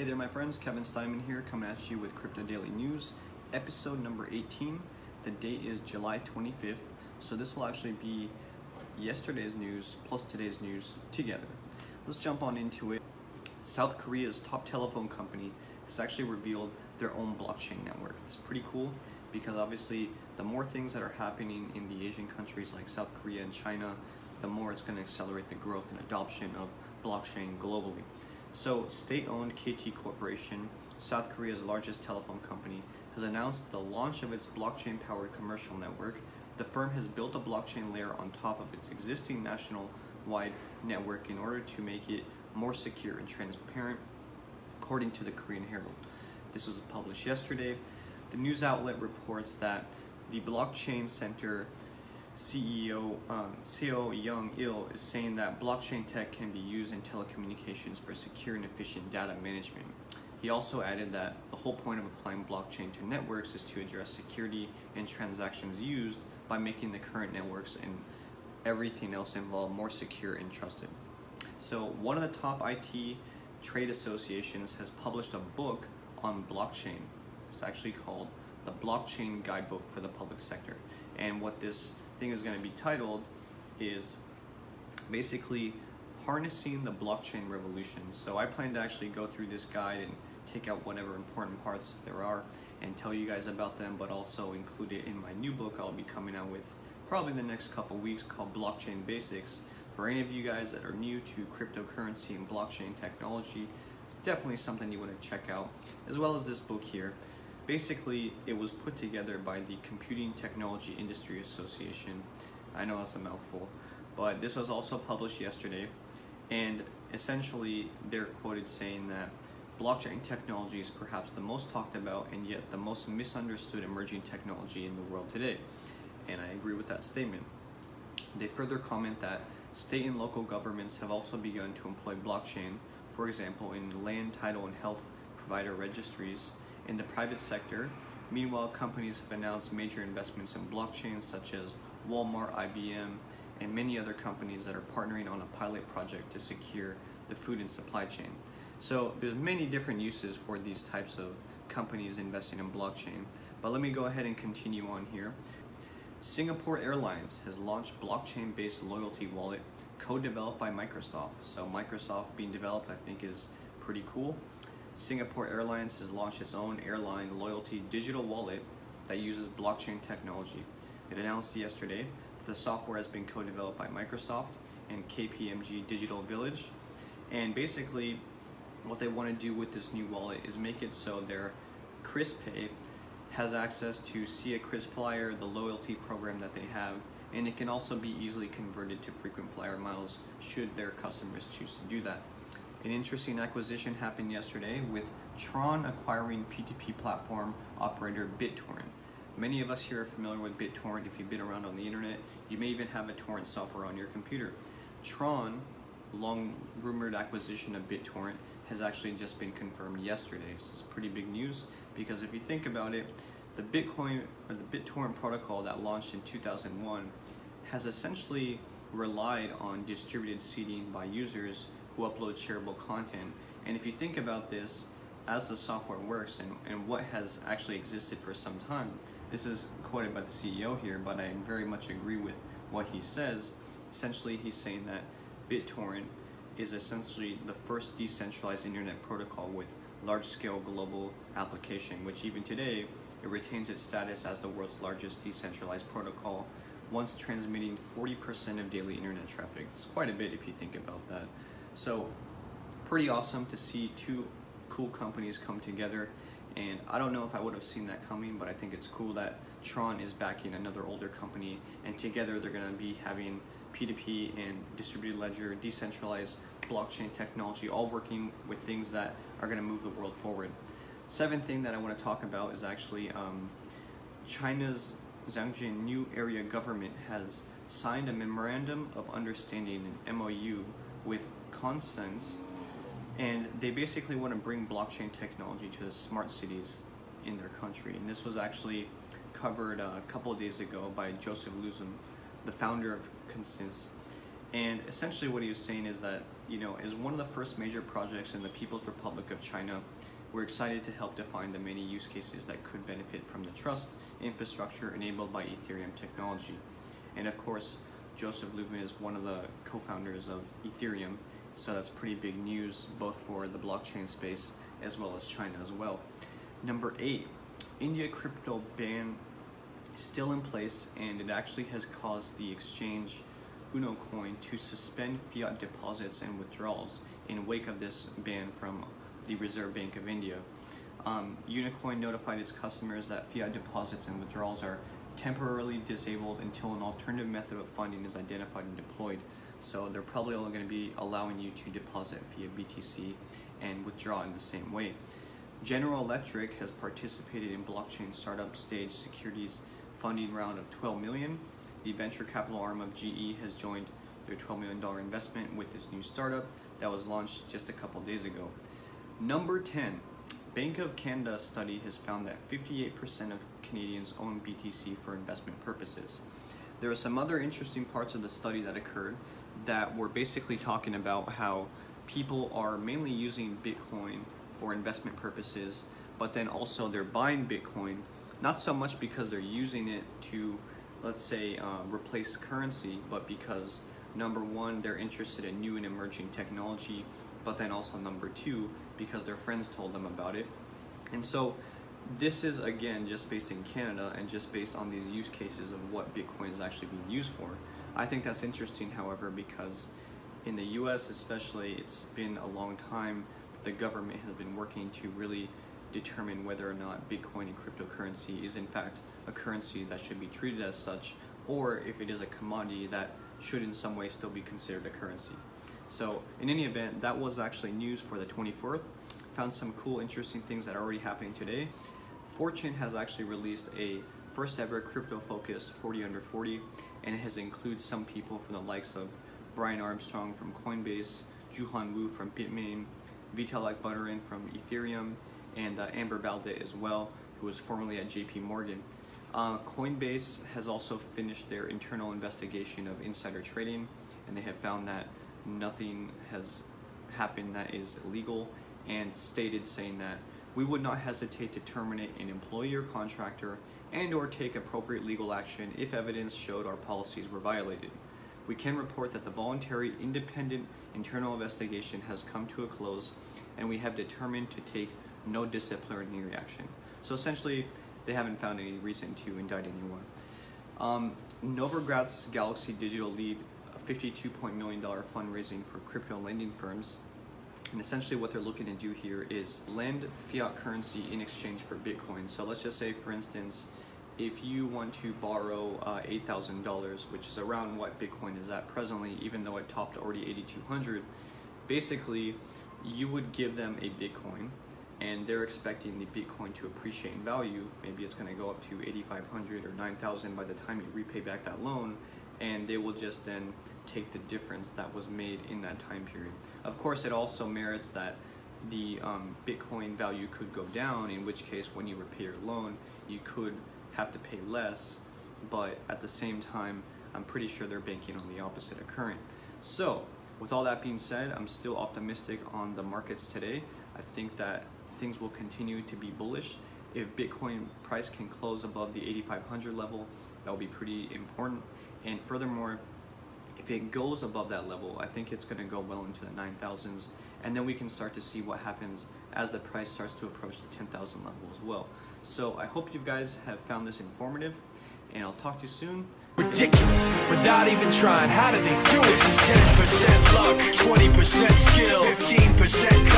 Hey there my friends, Kevin Steinman here coming at you with Crypto Daily News, episode number 18. The date is July 25th, so this will actually be yesterday's news plus today's news together. Let's jump on into it. South Korea's top telephone company has actually revealed their own blockchain network. It's pretty cool because obviously the more things that are happening in the Asian countries like South Korea and China, the more it's going to accelerate the growth and adoption of blockchain globally. So state-owned KT Corporation, South Korea's largest telephone company, has announced the launch of its blockchain-powered commercial network. The firm has built a blockchain layer on top of its existing national-wide network in order to make it more secure and transparent, according to the Korean Herald. This was published yesterday. The news outlet reports that the Blockchain Center CEO Seo Young-il is saying that blockchain tech can be used in telecommunications for secure and efficient data management. He also added that the whole point of applying blockchain to networks is to address security and transactions used by making the current networks and everything else involved more secure and trusted. So one of the top IT trade associations has published a book on blockchain. It's actually called the Blockchain Guidebook for the Public Sector. And what this thing is going to be titled is basically harnessing the blockchain revolution. So I plan to actually go through this guide and take out whatever important parts there are and tell you guys about them, but also include it in my new book I'll be coming out with probably in the next couple weeks called Blockchain Basics. For any of you guys that are new to cryptocurrency and blockchain technology, it's definitely something you want to check out, as well as this book here. Basically, it was put together by the Computing Technology Industry Association. I know that's a mouthful, but this was also published yesterday, and essentially they're quoted saying that blockchain technology is perhaps the most talked about and yet the most misunderstood emerging technology in the world today. And I agree with that statement. They further comment that state and local governments have also begun to employ blockchain, for example, in land, title, and health provider registries. In the private sector, meanwhile, companies have announced major investments in blockchain such as Walmart, IBM, and many other companies that are partnering on a pilot project to secure the food and supply chain. So there's many different uses for these types of companies investing in blockchain, but let me go ahead and continue on here. Singapore Airlines has launched blockchain-based loyalty wallet co-developed by Microsoft. So Microsoft being developed, I think, is pretty cool. Singapore Airlines has launched its own airline loyalty digital wallet that uses blockchain technology. It announced yesterday that the software has been co-developed by Microsoft and KPMG Digital Village. And basically, what they want to do with this new wallet is make it so their ChrisPay has access to see a KrisFlyer, the loyalty program that they have, and it can also be easily converted to frequent flyer miles should their customers choose to do that. An interesting acquisition happened yesterday with Tron acquiring P2P platform operator BitTorrent. Many of us here are familiar with BitTorrent. If you've been around on the internet, you may even have a torrent software on your computer. Tron, long rumored acquisition of BitTorrent, has actually just been confirmed yesterday. So it's pretty big news because if you think about it, the Bitcoin or the BitTorrent protocol that launched in 2001 has essentially relied on distributed seeding by users who upload shareable content. And if you think about this as the software works and what has actually existed for some time, this is quoted by the CEO here, but I very much agree with what he says. Essentially, he's saying that BitTorrent is essentially the first decentralized internet protocol with large-scale global application, which even today, it retains its status as the world's largest decentralized protocol, once transmitting 40% of daily internet traffic. It's quite a bit if you think about that. So pretty awesome to see two cool companies come together, and I don't know if I would have seen that coming, but I think it's cool that Tron is backing another older company, and together they're going to be having P2P and distributed ledger, decentralized blockchain technology, all working with things that are going to move the world forward. Seventh thing that I want to talk about is actually China's Zhejiang New Area Government has signed a memorandum of understanding, an MOU, with Consens, and they basically want to bring blockchain technology to the smart cities in their country. And this was actually covered a couple of days ago by Joseph Luzum, the founder of Consens. And essentially what he was saying is that as one of the first major projects in the People's Republic of China, we're excited to help define the many use cases that could benefit from the trust infrastructure enabled by Ethereum technology. And of course, Joseph Lubin is one of the co-founders of Ethereum, so that's pretty big news both for the blockchain space as well as China as well. Number 8, India crypto ban is still in place, and it actually has caused the exchange Uno Coin to suspend fiat deposits and withdrawals in wake of this ban from the Reserve Bank of India. Unicoin notified its customers that fiat deposits and withdrawals are temporarily disabled until an alternative method of funding is identified and deployed. So they're probably only going to be allowing you to deposit via BTC and withdraw in the same way. General Electric has participated in blockchain startup stage securities funding round of $12 million. The venture capital arm of GE has joined their $12 million investment with this new startup that was launched just a couple days ago. Number 10, Bank of Canada study has found that 58% of Canadians own BTC for investment purposes. There are some other interesting parts of the study that occurred that were basically talking about how people are mainly using Bitcoin for investment purposes, but then also they're buying Bitcoin, not so much because they're using it to, let's say, replace currency, but because number one, they're interested in new and emerging technology, but then also number two, because their friends told them about it. And so this is, again, just based in Canada and just based on these use cases of what Bitcoin is actually being used for. I think that's interesting, however, because in the US especially, it's been a long time that the government has been working to really determine whether or not Bitcoin and cryptocurrency is in fact a currency that should be treated as such, or if it is a commodity that should in some way still be considered a currency. So in any event, that was actually news for the 24th. Found some cool, interesting things that are already happening today. Fortune has actually released a first ever crypto-focused 40 under 40, and it has included some people from the likes of Brian Armstrong from Coinbase, Juhan Wu from Bitmain, Vitalik Buterin from Ethereum, and Amber Balde as well, who was formerly at JP Morgan. Coinbase has also finished their internal investigation of insider trading, and they have found that nothing has happened that is illegal, and stated saying that we would not hesitate to terminate an employee or contractor and or take appropriate legal action if evidence showed our policies were violated. We can report that the voluntary independent internal investigation has come to a close, and we have determined to take no disciplinary action. So essentially, they haven't found any reason to indict anyone. Novogratz Galaxy Digital lead a $52 million fundraising for crypto lending firms. And essentially what they're looking to do here is lend fiat currency in exchange for Bitcoin. So let's just say, for instance, if you want to borrow $8,000, which is around what Bitcoin is at presently, even though it topped already 8,200, basically you would give them a Bitcoin, and they're expecting the Bitcoin to appreciate in value. Maybe it's going to go up to 8,500 or 9,000 by the time you repay back that loan, and they will just then take the difference that was made in that time period. Of course, it also merits that the Bitcoin value could go down, in which case when you repay your loan, you could have to pay less, but at the same time, I'm pretty sure they're banking on the opposite occurring. So, with all that being said, I'm still optimistic on the markets today. I think that things will continue to be bullish. If Bitcoin price can close above the 8,500 level, that will be pretty important. And furthermore, if it goes above that level, I think it's going to go well into the 9,000s, and then we can start to see what happens as the price starts to approach the 10,000 level as well. So I hope you guys have found this informative, and I'll talk to you soon. Ridiculous, without even trying. How do they do it? This is 10% luck, 20% skill, 15%